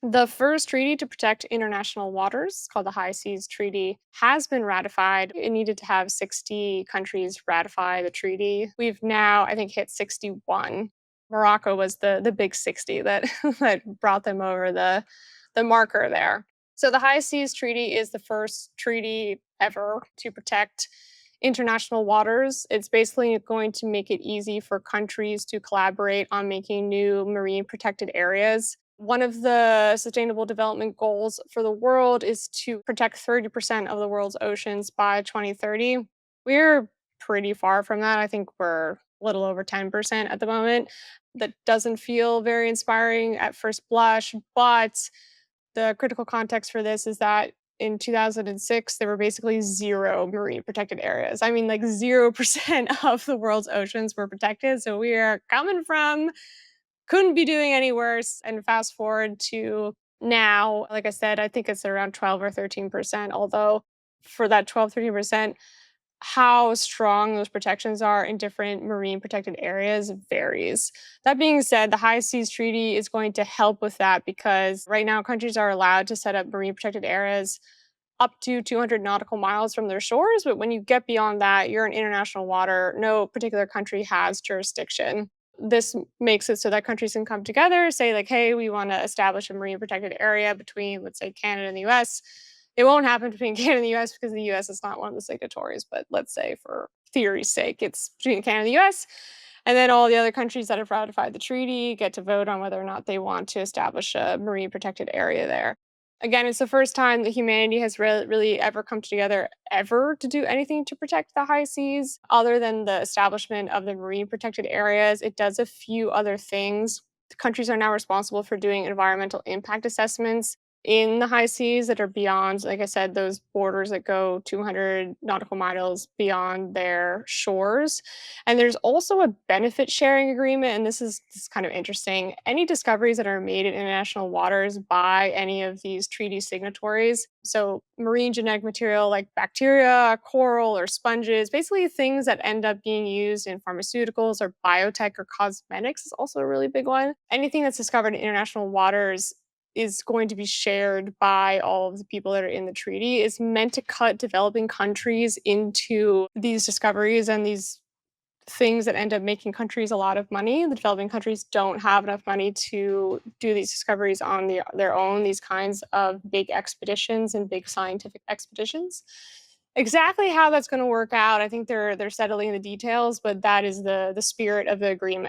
The first treaty to protect international waters, called the High Seas Treaty, has been ratified. It needed to have 60 countries ratify the treaty. We've now, I think, hit 61. Morocco was the big 60 that that brought them over the marker there. So the High Seas Treaty is the first treaty ever to protect international waters. It's basically going to make it easy for countries to collaborate on making new marine protected areas. One of the sustainable development goals for the world is to protect 30% of the world's oceans by 2030. We're pretty far from that. I think we're a little over 10% at the moment. That doesn't feel very inspiring at first blush, but the critical context for this is that in 2006, there were basically zero marine protected areas. I mean, like 0% of the world's oceans were protected. So we are coming from couldn't be doing any worse. And fast forward to now, like I said, I think it's around 12 or 13%. Although for that 12, 13%, how strong those protections are in different marine protected areas varies. That being said, the High Seas Treaty is going to help with that because right now countries are allowed to set up marine protected areas up to 200 nautical miles from their shores. But when you get beyond that, you're in international water. No particular country has jurisdiction. This makes it so that countries can come together, say, like, hey, we want to establish a marine protected area between, let's say, Canada and the US. It won't happen between Canada and the US because the US is not one of the signatories, but let's say for theory's sake, it's between Canada and the US. And then all the other countries that have ratified the treaty get to vote on whether or not they want to establish a marine protected area there. Again, it's the first time that humanity has really ever come together ever to do anything to protect the high seas. Other than the establishment of the marine protected areas, it does a few other things. The countries are now responsible for doing environmental impact assessments in the high seas that are beyond, like I said, those borders that go 200 nautical miles beyond their shores. And there's also a benefit sharing agreement, and this is kind of interesting. Any discoveries that are made in international waters by any of these treaty signatories, so marine genetic material like bacteria, coral, or sponges, basically things that end up being used in pharmaceuticals or biotech or cosmetics is also a really big one. Anything that's discovered in international waters is going to be shared by all of the people that are in the treaty. Is meant to cut developing countries into these discoveries and these things that end up making countries a lot of money. The developing countries don't have enough money to do these discoveries on their own, these kinds of big expeditions and big scientific expeditions. Exactly how that's going to work out, I think they're settling the details, but that is the spirit of the agreement.